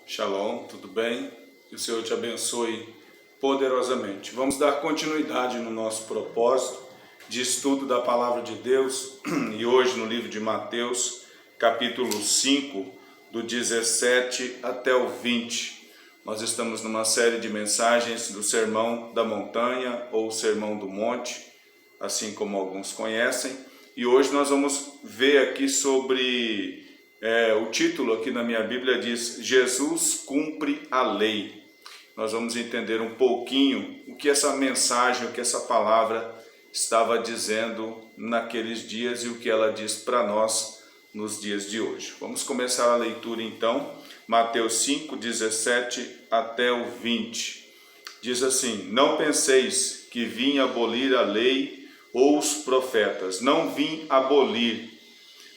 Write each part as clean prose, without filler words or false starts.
Shalom, tudo bem? Que o Senhor te abençoe poderosamente. Vamos dar continuidade no nosso propósito de estudo da Palavra de Deus e hoje no livro de Mateus, capítulo 5, do 17 até o 20. Nós estamos numa série de mensagens do Sermão da Montanha ou Sermão do Monte, assim como alguns conhecem, e hoje nós vamos ver aqui sobre... o título aqui na minha Bíblia diz: Jesus cumpre a lei. Nós vamos entender um pouquinho o que essa mensagem, o que essa palavra estava dizendo naqueles dias e o que ela diz para nós nos dias de hoje. Vamos começar a leitura então, Mateus 5, 17 até o 20. Diz assim: Não penseis que vim abolir a lei ou os profetas. Não vim abolir,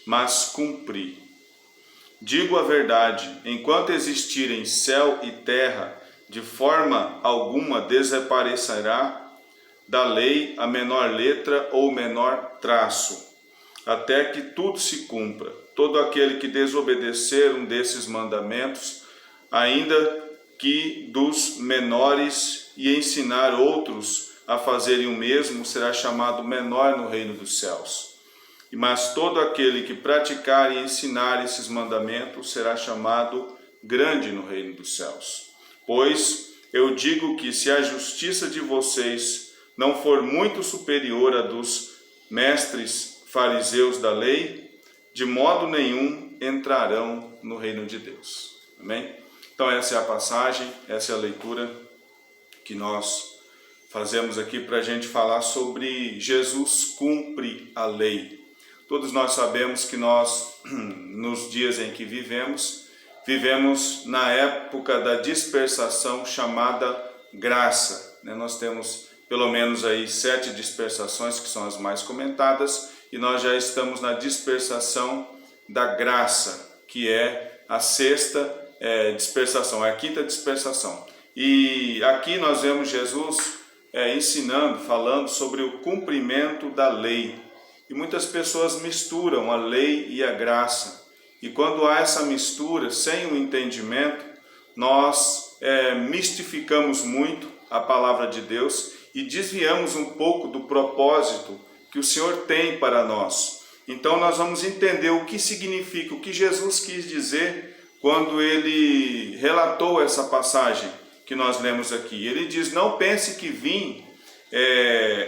mas cumprir. Digo a verdade, enquanto existirem céu e terra, de forma alguma desaparecerá da lei a menor letra ou menor traço, até que tudo se cumpra. Todo aquele que desobedecer um desses mandamentos, ainda que dos menores, e ensinar outros a fazerem o mesmo, será chamado menor no reino dos céus. Mas todo aquele que praticar e ensinar esses mandamentos será chamado grande no reino dos céus. Pois eu digo que se a justiça de vocês não for muito superior à dos mestres fariseus da lei, de modo nenhum entrarão no reino de Deus. Amém? Então essa é a passagem, essa é a leitura que nós fazemos aqui para a gente falar sobre Jesus cumpre a lei. Todos nós sabemos que nós, nos dias em que vivemos na época da dispersação chamada graça. Nós temos pelo menos aí 7 dispersações, que são as mais comentadas, e nós já estamos na dispersação da graça, que é a sexta dispersação, é a quinta dispersação. E aqui nós vemos Jesus ensinando, falando sobre o cumprimento da lei. E muitas pessoas misturam a lei e a graça. E quando há essa mistura, sem o entendimento, nós mistificamos muito a palavra de Deus e desviamos um pouco do propósito que o Senhor tem para nós. Então nós vamos entender o que significa, o que Jesus quis dizer quando ele relatou essa passagem que nós lemos aqui. Ele diz: não pense que vim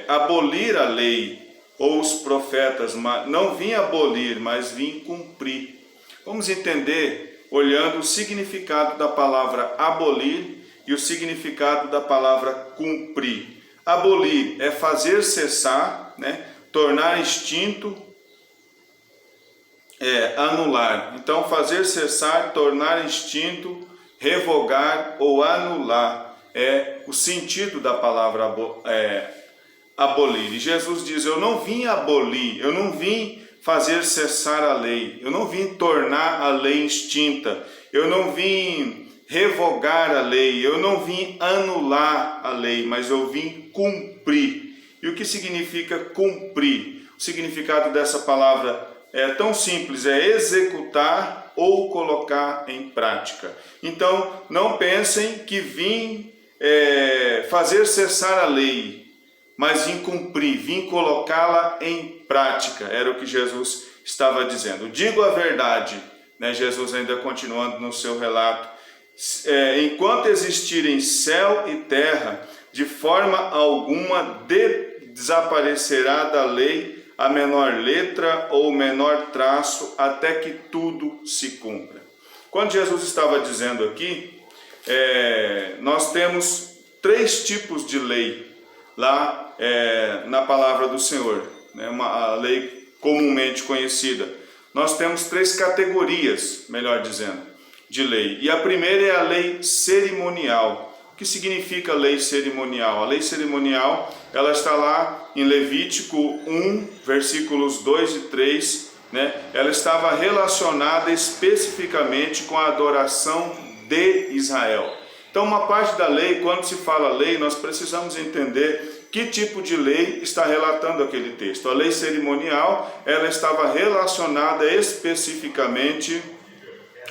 abolir a lei ou os profetas, não vim abolir, mas vim cumprir. Vamos entender olhando o significado da palavra abolir e o significado da palavra cumprir. Abolir é fazer cessar, tornar extinto, anular. Então, fazer cessar, tornar extinto, revogar ou anular é o sentido da palavra abolir. E Jesus diz: eu não vim abolir, eu não vim fazer cessar a lei, eu não vim tornar a lei extinta, eu não vim revogar a lei, eu não vim anular a lei, mas eu vim cumprir. E o que significa cumprir? O significado dessa palavra é tão simples, é executar ou colocar em prática. Então, não pensem que vim fazer cessar a lei, mas vim cumprir, vim colocá-la em prática. Era o que Jesus estava dizendo. Digo a verdade, Jesus ainda continuando no seu relato, enquanto existirem céu e terra, de forma alguma desaparecerá da lei a menor letra ou menor traço, até que tudo se cumpra. Quando Jesus estava dizendo aqui, nós temos 3 tipos de lei lá na palavra do Senhor, a lei comumente conhecida. Nós temos 3 categorias, melhor dizendo, de lei. E a primeira é a lei cerimonial. O que significa lei cerimonial? A lei cerimonial, ela está lá em Levítico 1, versículos 2 e 3, Ela estava relacionada especificamente com a adoração de Israel. Então, uma parte da lei, quando se fala lei, nós precisamos entender que tipo de lei está relatando aquele texto. A lei cerimonial, ela estava relacionada especificamente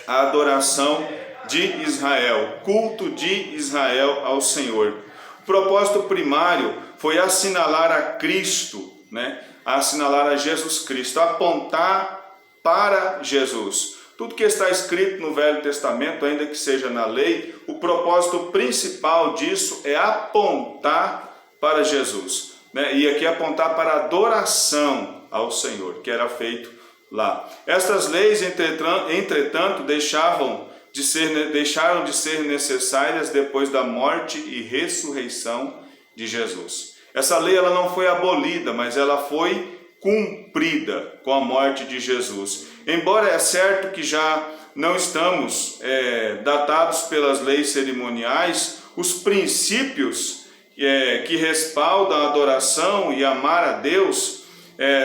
à adoração de Israel, culto de Israel ao Senhor. O propósito primário foi assinalar a Cristo, né? Assinalar a Jesus Cristo, apontar para Jesus. Tudo que está escrito no Velho Testamento, ainda que seja na lei, o propósito principal disso é apontar para Jesus, né? E aqui apontar para a adoração ao Senhor, que era feito lá. Estas leis, entretanto, deixaram de ser necessárias depois da morte e ressurreição de Jesus. Essa lei ela não foi abolida, mas ela foi cumprida com a morte de Jesus. Embora é certo que já não estamos datados pelas leis cerimoniais, os princípios que respaldam a adoração e amar a Deus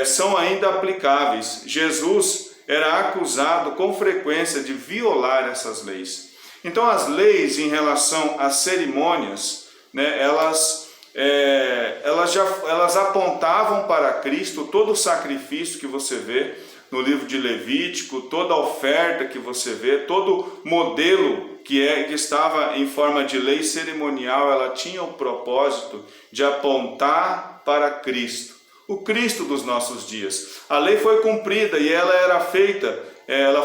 são ainda aplicáveis. Jesus era acusado com frequência de violar essas leis. Então as leis em relação às cerimônias, né, elas apontavam para Cristo. Todo o sacrifício que você vê no livro de Levítico, toda a oferta que você vê, todo modelo que estava em forma de lei cerimonial, ela tinha o propósito de apontar para Cristo, o Cristo dos nossos dias. A lei foi cumprida e ela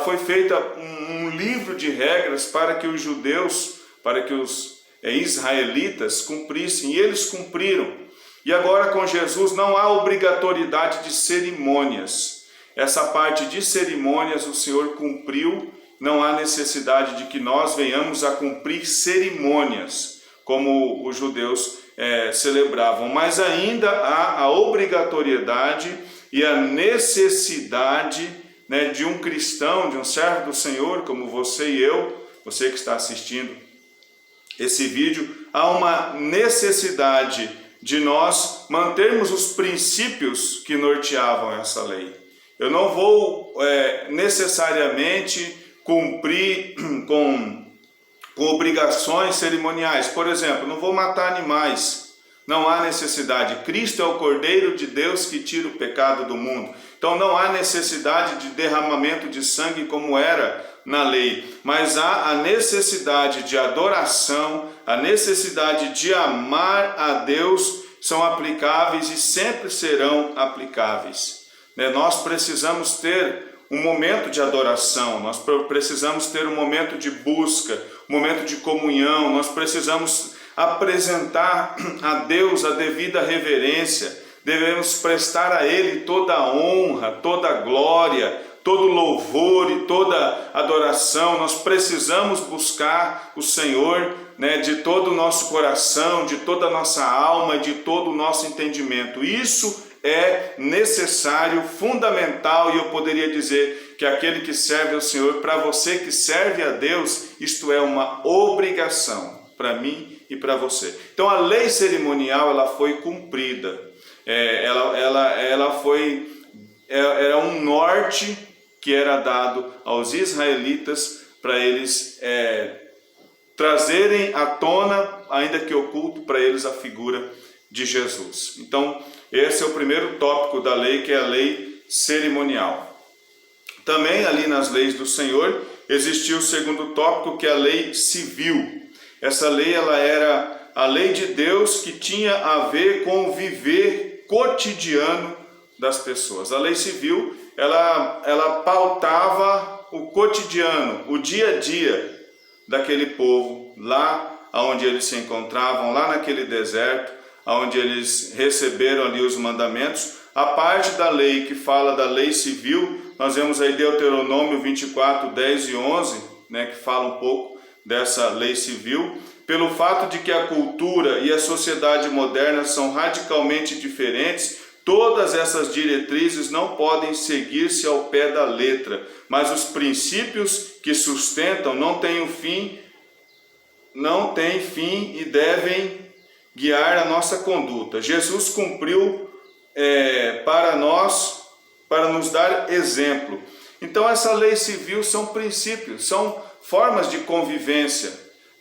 foi feita um livro de regras para que os judeus, para que os israelitas cumprissem, e eles cumpriram. E agora com Jesus não há obrigatoriedade de cerimônias. Essa parte de cerimônias o Senhor cumpriu, não há necessidade de que nós venhamos a cumprir cerimônias, como os judeus celebravam, mas ainda há a obrigatoriedade e a necessidade, né, de um cristão, de um servo do Senhor, como você e eu, você que está assistindo esse vídeo, há uma necessidade de nós mantermos os princípios que norteavam essa lei. Eu não vou necessariamente cumprir com obrigações cerimoniais. Por exemplo, não vou matar animais. Não há necessidade. Cristo é o Cordeiro de Deus que tira o pecado do mundo. Então não há necessidade de derramamento de sangue como era na lei. Mas há a necessidade de adoração, a necessidade de amar a Deus, são aplicáveis e sempre serão aplicáveis. Nós precisamos ter um momento de adoração, nós precisamos ter um momento de busca, um momento de comunhão, nós precisamos apresentar a Deus a devida reverência, devemos prestar a Ele toda a honra, toda a glória, todo louvor e toda adoração. Nós precisamos buscar o Senhor, né, de todo o nosso coração, de toda a nossa alma, de todo o nosso entendimento. Isso é necessário, fundamental, e eu poderia dizer que aquele que serve ao Senhor, para você que serve a Deus, isto é uma obrigação para mim e para você. Então a lei cerimonial ela foi cumprida, era um norte que era dado aos israelitas para eles trazerem à tona, ainda que oculto para eles, a figura de Jesus. Então esse é o primeiro tópico da lei, que é a lei cerimonial. Também ali nas leis do Senhor existia o segundo tópico, que é a lei civil. Essa lei ela era a lei de Deus que tinha a ver com o viver cotidiano das pessoas. A lei civil ela pautava o cotidiano, o dia a dia daquele povo, lá onde eles se encontravam, lá naquele deserto, onde eles receberam ali os mandamentos. A parte da lei que fala da lei civil, nós vemos aí Deuteronômio 24, 10 e 11, né, que fala um pouco dessa lei civil. Pelo fato de que a cultura e a sociedade moderna são radicalmente diferentes, todas essas diretrizes não podem seguir-se ao pé da letra, mas os princípios que sustentam não têm fim e devem guiar a nossa conduta. Jesus cumpriu para nós, para nos dar exemplo. Então essa lei civil são princípios, são formas de convivência,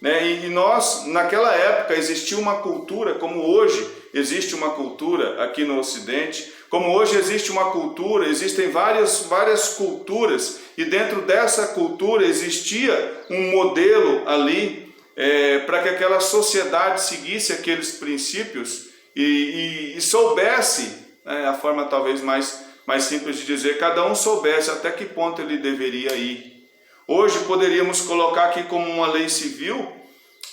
né? E nós, naquela época, existia uma cultura, como hoje existe uma cultura aqui no Ocidente, Como hoje existe uma cultura, existem várias culturas, e dentro dessa cultura existia um modelo ali para que aquela sociedade seguisse aqueles princípios e soubesse, a forma talvez mais simples de dizer, cada um soubesse até que ponto ele deveria ir. Hoje poderíamos colocar aqui como uma lei civil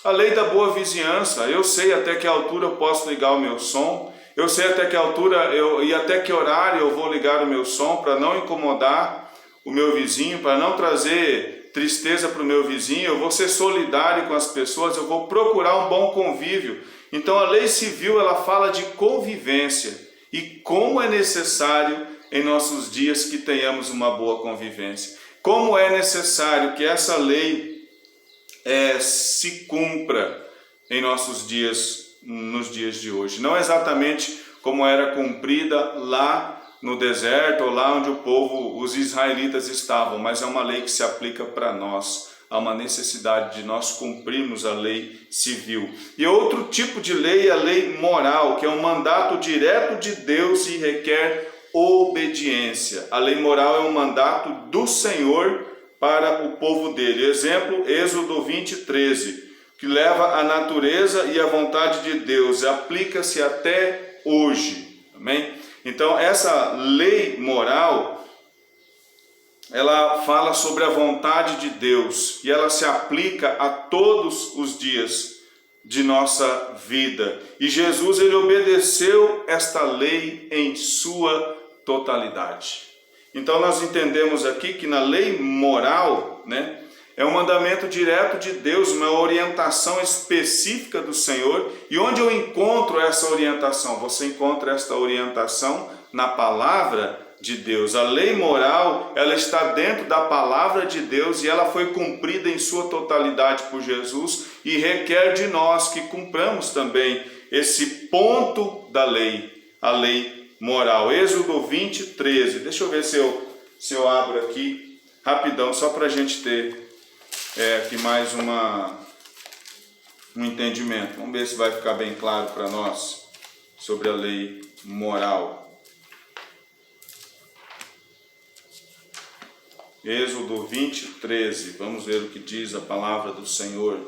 a lei da boa vizinhança. Eu sei até que altura eu posso ligar o meu som, eu sei até que altura e até que horário eu vou ligar o meu som para não incomodar o meu vizinho, para não trazer tristeza para o meu vizinho. Eu vou ser solidário com as pessoas, eu vou procurar um bom convívio. Então a lei civil, ela fala de convivência e como é necessário em nossos dias que tenhamos uma boa convivência. Como é necessário que essa lei se cumpra em nossos dias, nos dias de hoje. Não exatamente como era cumprida lá no deserto ou lá onde o povo, os israelitas estavam, mas é uma lei que se aplica para nós. Há uma necessidade de nós cumprirmos a lei civil. E outro tipo de lei é a lei moral, que é um mandato direto de Deus e requer obediência. A lei moral é um mandato do Senhor para o povo dele. Exemplo, Êxodo 20:13, que leva a natureza e a vontade de Deus, aplica-se até hoje. Amém? Então, essa lei moral, ela fala sobre a vontade de Deus e ela se aplica a todos os dias de nossa vida. E Jesus, ele obedeceu esta lei em sua totalidade. Então nós entendemos aqui que na lei moral, é um mandamento direto de Deus, uma orientação específica do Senhor. E onde eu encontro essa orientação? Você encontra esta orientação na palavra de Deus. A lei moral, ela está dentro da palavra de Deus e ela foi cumprida em sua totalidade por Jesus e requer de nós que cumpramos também esse ponto da lei, a lei moral. Êxodo 20:13. Deixa eu ver se eu abro aqui rapidão, só para a gente ter aqui mais um entendimento. Vamos ver se vai ficar bem claro para nós sobre a lei moral. Êxodo 20:13. Vamos ver o que diz a palavra do Senhor.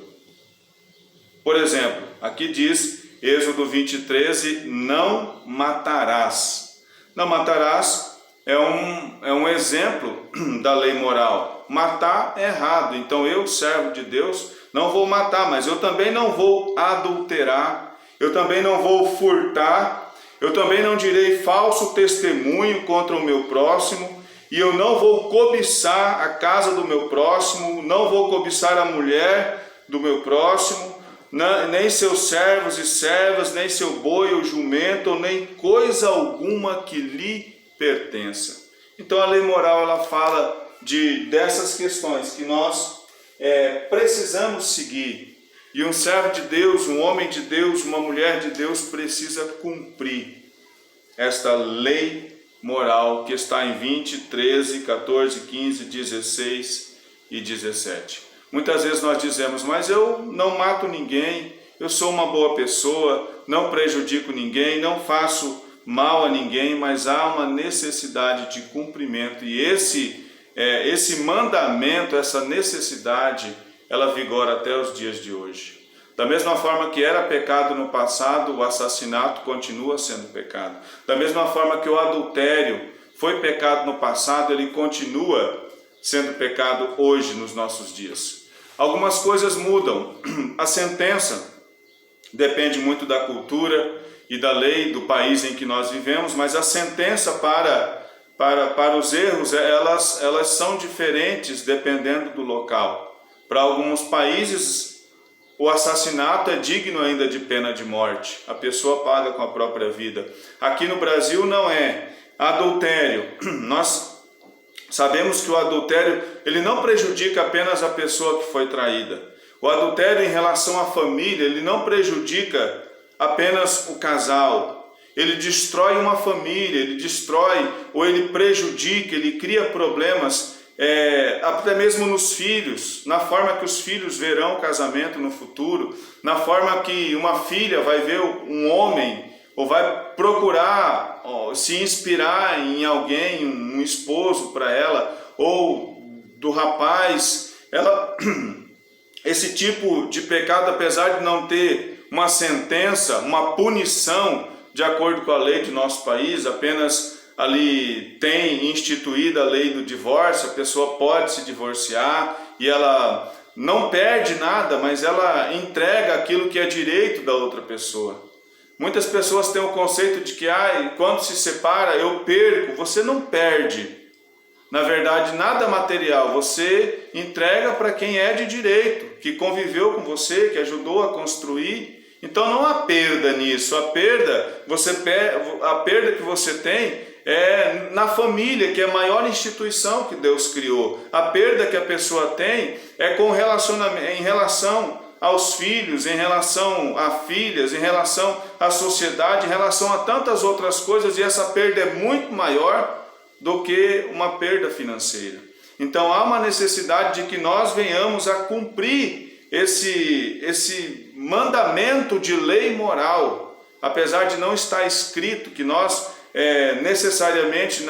Por exemplo, aqui diz, Êxodo 20:13, não matarás. Não matarás é um exemplo da lei moral. Matar é errado. Então eu, servo de Deus, não vou matar, mas eu também não vou adulterar, eu também não vou furtar, eu também não direi falso testemunho contra o meu próximo, e eu não vou cobiçar a casa do meu próximo, não vou cobiçar a mulher do meu próximo, nem seus servos e servas, nem seu boi ou jumento, nem coisa alguma que lhe pertença. Então a lei moral, ela fala dessas questões que nós precisamos seguir. E um servo de Deus, um homem de Deus, uma mulher de Deus precisa cumprir esta lei moral que está em 20, 13, 14, 15, 16 e 17. Muitas vezes nós dizemos, mas eu não mato ninguém, eu sou uma boa pessoa, não prejudico ninguém, não faço mal a ninguém, mas há uma necessidade de cumprimento. E esse mandamento, essa necessidade, ela vigora até os dias de hoje. Da mesma forma que era pecado no passado, o assassinato continua sendo pecado. Da mesma forma que o adultério foi pecado no passado, ele continua sendo pecado hoje nos nossos dias. Algumas coisas mudam. A sentença depende muito da cultura e da lei do país em que nós vivemos, mas a sentença para os erros, elas são diferentes dependendo do local. Para alguns países, o assassinato é digno ainda de pena de morte. A pessoa paga com a própria vida. Aqui no Brasil não é. Adultério. Nós sabemos que o adultério, ele não prejudica apenas a pessoa que foi traída. O adultério em relação à família, ele não prejudica apenas o casal. Ele destrói uma família, ele destrói ou ele prejudica, ele cria problemas até mesmo nos filhos, na forma que os filhos verão o casamento no futuro, na forma que uma filha vai ver um homem ou vai procurar se inspirar em alguém, um esposo para ela, ou do rapaz, esse tipo de pecado, apesar de não ter uma sentença, uma punição de acordo com a lei de nosso país, apenas ali tem instituída a lei do divórcio, a pessoa pode se divorciar e ela não perde nada, mas ela entrega aquilo que é direito da outra pessoa. Muitas pessoas têm o conceito de que quando se separa eu perco. Você não perde. Na verdade, nada material, você entrega para quem é de direito, que conviveu com você, que ajudou a construir. Então não há perda nisso. A perda que você tem é na família, que é a maior instituição que Deus criou. A perda que a pessoa tem é com relacionamento, em relação aos filhos, em relação a filhas, em relação à sociedade, em relação a tantas outras coisas, e essa perda é muito maior do que uma perda financeira. Então há uma necessidade de que nós venhamos a cumprir esse mandamento de lei moral, apesar de não estar escrito que nós necessariamente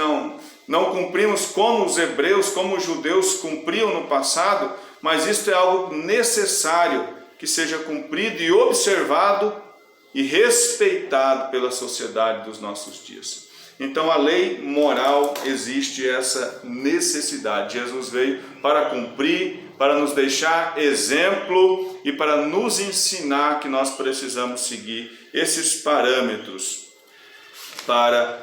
não cumprimos como os hebreus, como os judeus cumpriam no passado, mas isto é algo necessário que seja cumprido e observado e respeitado pela sociedade dos nossos dias. Então a lei moral, existe essa necessidade. Jesus veio para cumprir, para nos deixar exemplo e para nos ensinar que nós precisamos seguir esses parâmetros para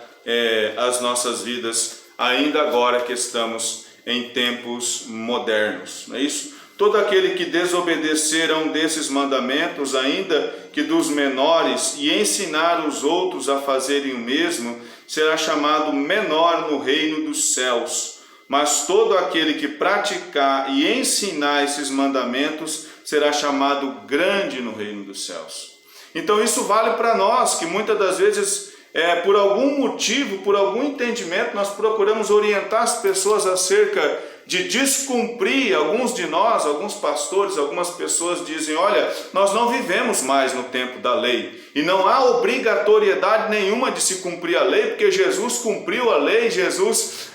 as nossas vidas, ainda agora que estamos em tempos modernos, não é isso? Todo aquele que desobedecer a um desses mandamentos, ainda que dos menores, e ensinar os outros a fazerem o mesmo, será chamado menor no reino dos céus. Mas todo aquele que praticar e ensinar esses mandamentos será chamado grande no reino dos céus. Então isso vale para nós, que muitas das vezes, por algum motivo, por algum entendimento, nós procuramos orientar as pessoas acerca de descumprir. Alguns de nós, alguns pastores, algumas pessoas dizem: olha, nós não vivemos mais no tempo da lei e não há obrigatoriedade nenhuma de se cumprir a lei, porque Jesus cumpriu a lei, Jesus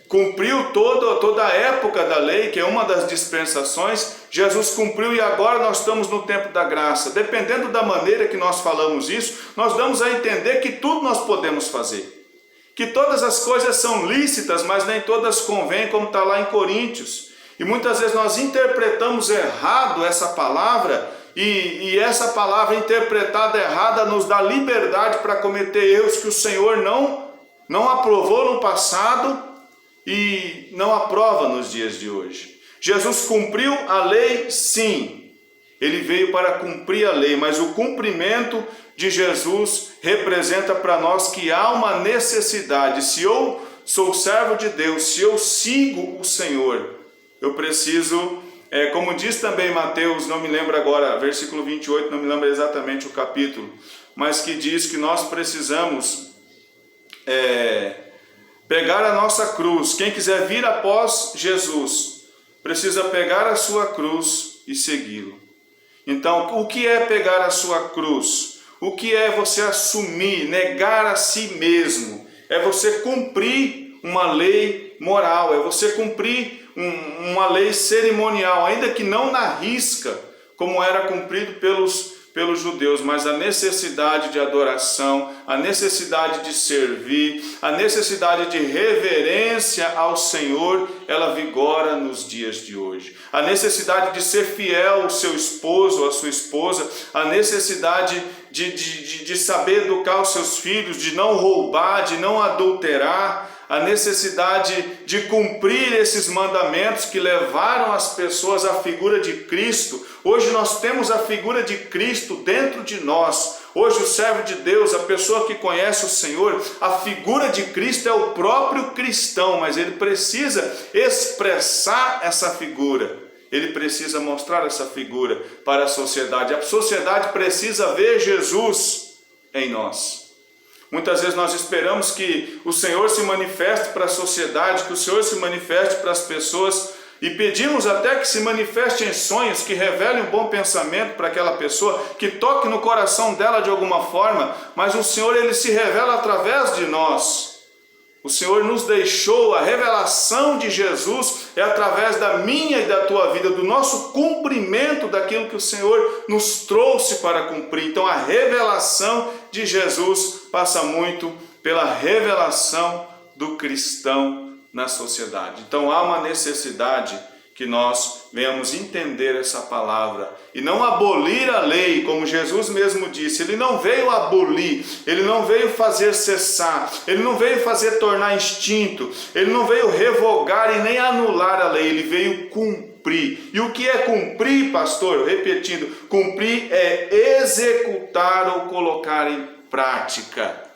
cumpriu toda a época da lei, que é uma das dispensações. Jesus cumpriu e agora nós estamos no tempo da graça. Dependendo da maneira que nós falamos isso, nós damos a entender que tudo nós podemos fazer, que todas as coisas são lícitas, mas nem todas convêm, como está lá em Coríntios. E muitas vezes nós interpretamos errado essa palavra, e essa palavra interpretada errada nos dá liberdade para cometer erros que o Senhor não aprovou no passado e não aprova nos dias de hoje. Jesus cumpriu a lei, sim. Ele veio para cumprir a lei, mas o cumprimento de Jesus representa para nós que há uma necessidade. Se eu sou servo de Deus, se eu sigo o Senhor, eu preciso, como diz também Mateus, não me lembro agora, versículo 28, não me lembro exatamente o capítulo, mas que diz que nós precisamos pegar a nossa cruz. Quem quiser vir após Jesus, precisa pegar a sua cruz e segui-lo. Então, o que é pegar a sua cruz? O que é você assumir, negar a si mesmo? É você cumprir uma lei moral, é você cumprir uma lei cerimonial, ainda que não na risca, como era cumprido pelos judeus, mas a necessidade de adoração, a necessidade de servir, a necessidade de reverência ao Senhor, ela vigora nos dias de hoje. A necessidade de ser fiel ao seu esposo, à sua esposa, a necessidade de saber educar os seus filhos, de não roubar, de não adulterar, a necessidade de cumprir esses mandamentos que levaram as pessoas à figura de Cristo. Hoje nós temos a figura de Cristo dentro de nós. Hoje o servo de Deus, a pessoa que conhece o Senhor, a figura de Cristo é o próprio cristão, mas ele precisa expressar essa figura. Ele precisa mostrar essa figura para a sociedade. A sociedade precisa ver Jesus em nós. Muitas vezes nós esperamos que o Senhor se manifeste para a sociedade, que o Senhor se manifeste para as pessoas E pedimos até que se manifeste em sonhos, que revele um bom pensamento para aquela pessoa, que toque no coração dela de alguma forma, mas o Senhor, Ele se revela através de nós. O Senhor nos deixou, a revelação de Jesus é através da minha e da tua vida, do nosso cumprimento daquilo que o Senhor nos trouxe para cumprir. Então a revelação de Jesus passa muito pela revelação do cristão na sociedade. Então há uma necessidade que nós venhamos entender essa palavra e não abolir a lei, como Jesus mesmo disse. Ele não veio abolir, ele não veio fazer cessar, ele não veio fazer tornar extinto, ele não veio revogar e nem anular a lei, ele veio cumprir. E o que é cumprir, pastor? Repetindo, cumprir é executar ou colocar em prática.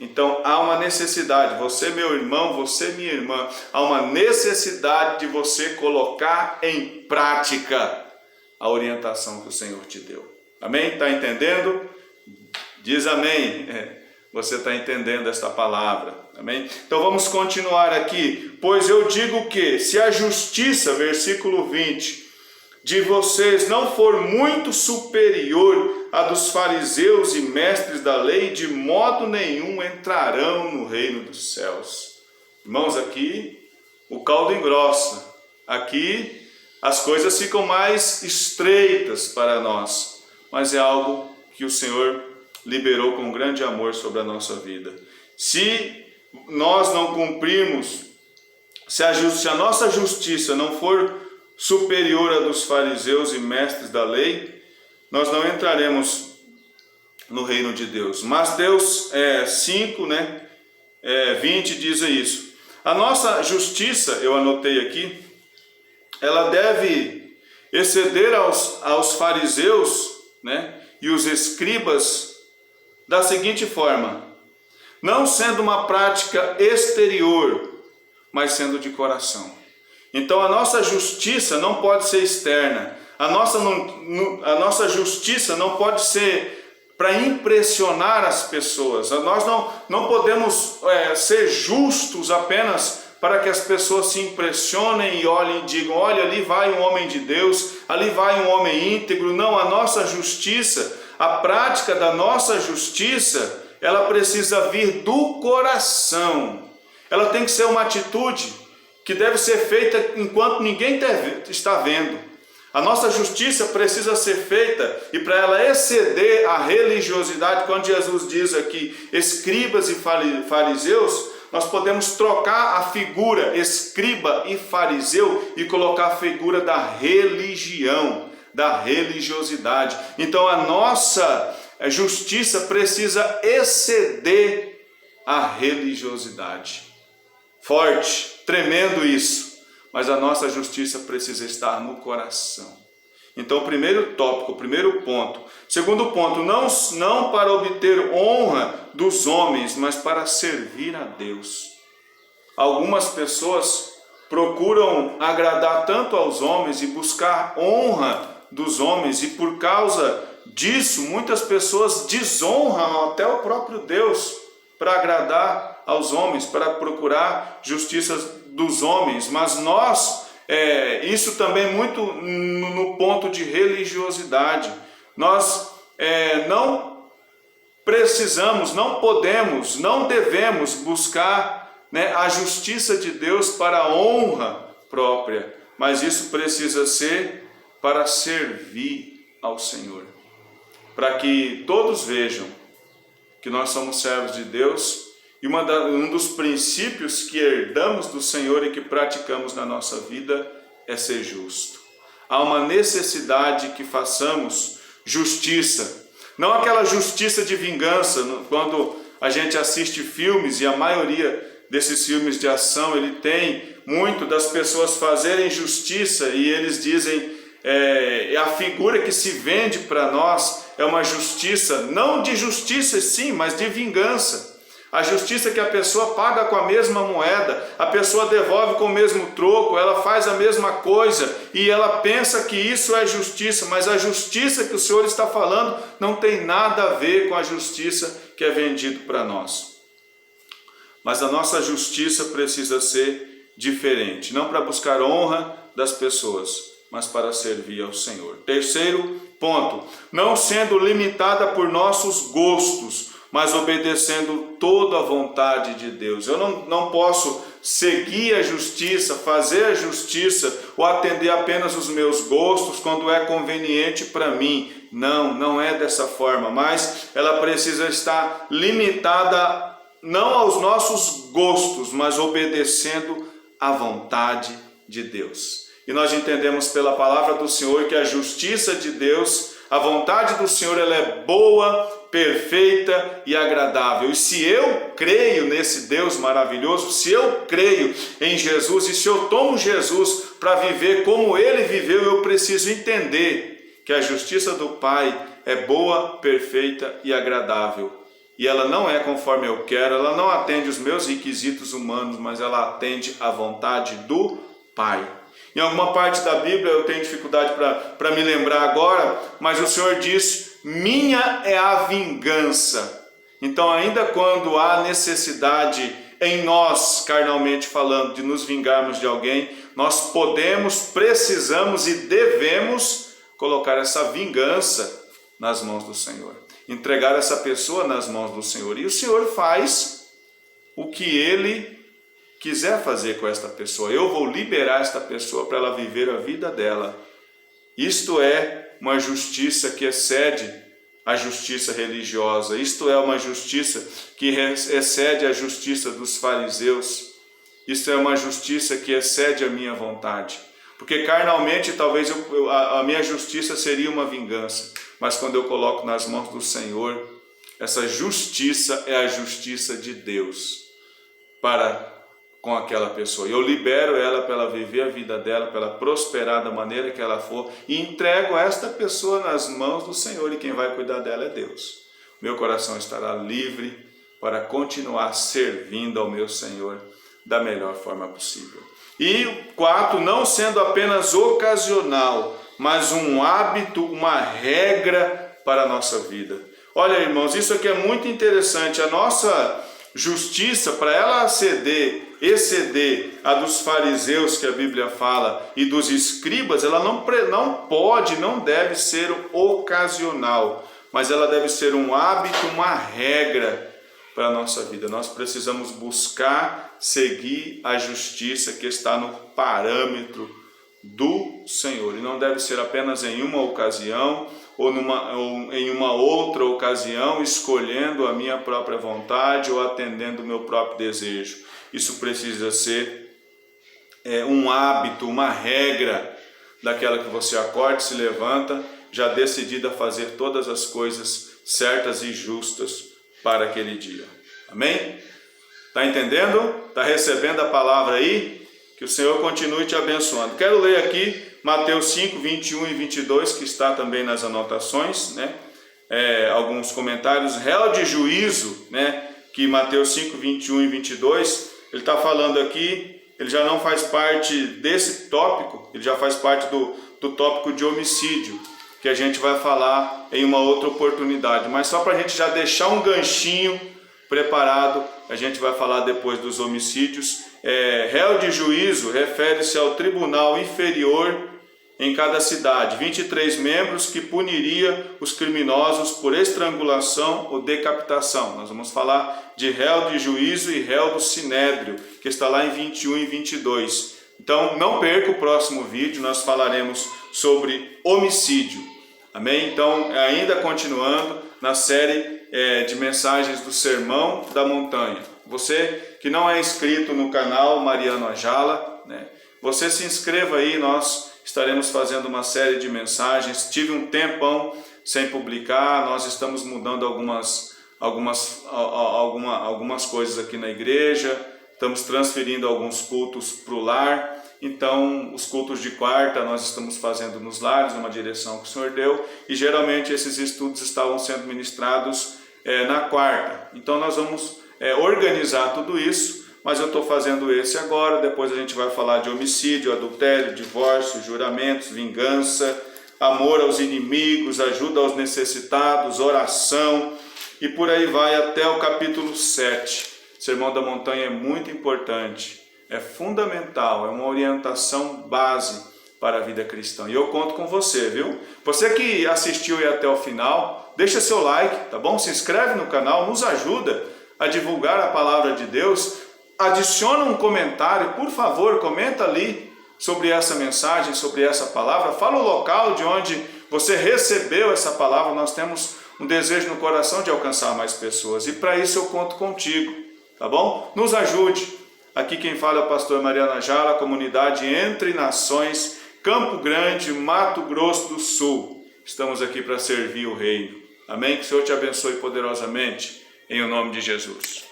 Então há uma necessidade, você meu irmão, você minha irmã, há uma necessidade de você colocar em prática a orientação que o Senhor te deu. Amém? Está entendendo? Diz amém. Você está entendendo esta palavra. Amém? Então vamos continuar aqui. Pois eu digo que se a justiça, versículo 20, de vocês não for muito superior à dos fariseus e mestres da lei, de modo nenhum entrarão no reino dos céus. Irmãos, aqui o caldo engrossa, aqui as coisas ficam mais estreitas para nós, mas é algo que o Senhor liberou com grande amor sobre a nossa vida. Se nós não cumprirmos, se a nossa justiça não for superior à dos fariseus e mestres da lei, nós não entraremos no reino de Deus. Mateus 5, 20 diz isso. A nossa justiça, eu anotei aqui, ela deve exceder aos fariseus, e os escribas da seguinte forma: não sendo uma prática exterior, mas sendo de coração. Então a nossa justiça não pode ser externa, a nossa justiça não pode ser para impressionar as pessoas. Nós não podemos ser justos apenas para que as pessoas se impressionem e olhem e digam: olha, ali vai um homem de Deus, ali vai um homem íntegro. Não, a nossa justiça, a prática da nossa justiça, ela precisa vir do coração. Ela tem que ser uma atitude que deve ser feita enquanto ninguém está vendo. A nossa justiça precisa ser feita, e para ela exceder a religiosidade, quando Jesus diz aqui escribas e fariseus, nós podemos trocar a figura escriba e fariseu e colocar a figura da religião, da religiosidade. Então a nossa justiça precisa exceder a religiosidade. Forte, tremendo isso, mas a nossa justiça precisa estar no coração. Então, o primeiro tópico, o primeiro ponto. Segundo ponto, não para obter honra dos homens, mas para servir a Deus. Algumas pessoas procuram agradar tanto aos homens e buscar honra dos homens, e por causa disso, muitas pessoas desonram até o próprio Deus para agradar aos homens, para procurar justiça dos homens. Mas nós, isso também muito no ponto de religiosidade, nós não precisamos, não podemos, não devemos buscar a justiça de Deus para a honra própria, mas isso precisa ser para servir ao Senhor, para que todos vejam que nós somos servos de Deus. E um dos princípios que herdamos do Senhor e que praticamos na nossa vida é ser justo. Há uma necessidade que façamos justiça, não aquela justiça de vingança. Quando a gente assiste filmes, e a maioria desses filmes de ação, ele tem muito das pessoas fazerem justiça, e eles dizem, a figura que se vende para nós é uma justiça, não de justiça sim, mas de vingança. A justiça que a pessoa paga com a mesma moeda, a pessoa devolve com o mesmo troco, ela faz a mesma coisa e ela pensa que isso é justiça, mas a justiça que o Senhor está falando não tem nada a ver com a justiça que é vendida para nós. Mas a nossa justiça precisa ser diferente, não para buscar honra das pessoas, mas para servir ao Senhor. Terceiro ponto, não sendo limitada por nossos gostos, mas obedecendo toda a vontade de Deus. Eu não posso seguir a justiça, fazer a justiça ou atender apenas os meus gostos quando é conveniente para mim. Não é dessa forma, mas ela precisa estar limitada não aos nossos gostos, mas obedecendo à vontade de Deus. E nós entendemos pela palavra do Senhor que a justiça de Deus, a vontade do Senhor, ela é boa, perfeita e agradável. E se eu creio nesse Deus maravilhoso, se eu creio em Jesus e se eu tomo Jesus para viver como Ele viveu, eu preciso entender que a justiça do Pai é boa, perfeita e agradável. E ela não é conforme eu quero, ela não atende os meus requisitos humanos, mas ela atende à vontade do Pai. Em alguma parte da Bíblia eu tenho dificuldade para me lembrar agora, mas o Senhor diz: minha é a vingança. Então, ainda quando há necessidade em nós, carnalmente falando, de nos vingarmos de alguém, nós podemos, precisamos e devemos colocar essa vingança nas mãos do Senhor, entregar essa pessoa nas mãos do Senhor. E o Senhor faz o que Ele quiser fazer com esta pessoa. Eu vou liberar esta pessoa para ela viver a vida dela. Isto é uma justiça que excede a justiça religiosa. Isto é uma justiça que excede a justiça dos fariseus. Isto é uma justiça que excede a minha vontade. Porque carnalmente talvez a minha justiça seria uma vingança. Mas quando eu coloco nas mãos do Senhor, essa justiça é a justiça de Deus com aquela pessoa. Eu libero ela para ela viver a vida dela, para ela prosperar da maneira que ela for, e entrego esta pessoa nas mãos do Senhor, e quem vai cuidar dela é Deus. Meu coração estará livre para continuar servindo ao meu Senhor da melhor forma possível. E 4, não sendo apenas ocasional, mas um hábito, uma regra para a nossa vida. Olha, irmãos, isso aqui é muito interessante. A nossa justiça, para ela exceder a dos fariseus que a Bíblia fala e dos escribas, ela não deve ser ocasional, mas ela deve ser um hábito, uma regra para a nossa vida. Nós precisamos buscar seguir a justiça que está no parâmetro do Senhor, e não deve ser apenas em uma ocasião ou em uma outra ocasião, escolhendo a minha própria vontade ou atendendo o meu próprio desejo. Isso precisa ser um hábito, uma regra, daquela que você acorda e se levanta, já decidida a fazer todas as coisas certas e justas para aquele dia. Amém? Está entendendo? Está recebendo a palavra aí? Que o Senhor continue te abençoando. Quero ler aqui Mateus 5, 21 e 22, que está também nas anotações, né? Alguns comentários. Réu de juízo, né? Que Mateus 5, 21 e 22, ele está falando aqui, ele já não faz parte desse tópico, ele já faz parte do tópico de homicídio, que a gente vai falar em uma outra oportunidade. Mas só para a gente já deixar um ganchinho preparado, a gente vai falar depois dos homicídios. Réu de juízo refere-se ao tribunal inferior em cada cidade, 23 membros, que puniria os criminosos por estrangulação ou decapitação. Nós vamos falar de réu de juízo e réu do sinédrio, que está lá em 21 e 22. Então não perca o próximo vídeo, nós falaremos sobre homicídio. Amém? Então, ainda continuando na série de mensagens do Sermão da Montanha. Você que não é inscrito no canal Mariano Ajala, né? Você se inscreva aí, nós estaremos fazendo uma série de mensagens. Tive um tempão sem publicar, nós estamos mudando algumas coisas aqui na igreja, estamos transferindo alguns cultos para o lar. Então, os cultos de quarta nós estamos fazendo nos lares, numa direção que o Senhor deu, e geralmente esses estudos estavam sendo ministrados na quarta. Então, nós vamos organizar tudo isso, mas eu estou fazendo esse agora. Depois a gente vai falar de homicídio, adultério, divórcio, juramentos, vingança, amor aos inimigos, ajuda aos necessitados, oração, e por aí vai até o capítulo 7. O Sermão da Montanha é muito importante. é fundamental, é uma orientação base para a vida cristã. E eu conto com você, viu? Você que assistiu aí até o final, deixa seu like, tá bom? Se inscreve no canal, nos ajuda a divulgar a palavra de Deus. Adiciona um comentário, por favor, comenta ali sobre essa mensagem, sobre essa palavra. Fala o local de onde você recebeu essa palavra. Nós temos um desejo no coração de alcançar mais pessoas. E para isso eu conto contigo, tá bom? Nos ajude. Aqui quem fala é o pastor Mariana Jara, comunidade Entre Nações, Campo Grande, Mato Grosso do Sul. Estamos aqui para servir o reino. Amém? Que o Senhor te abençoe poderosamente, em o nome de Jesus.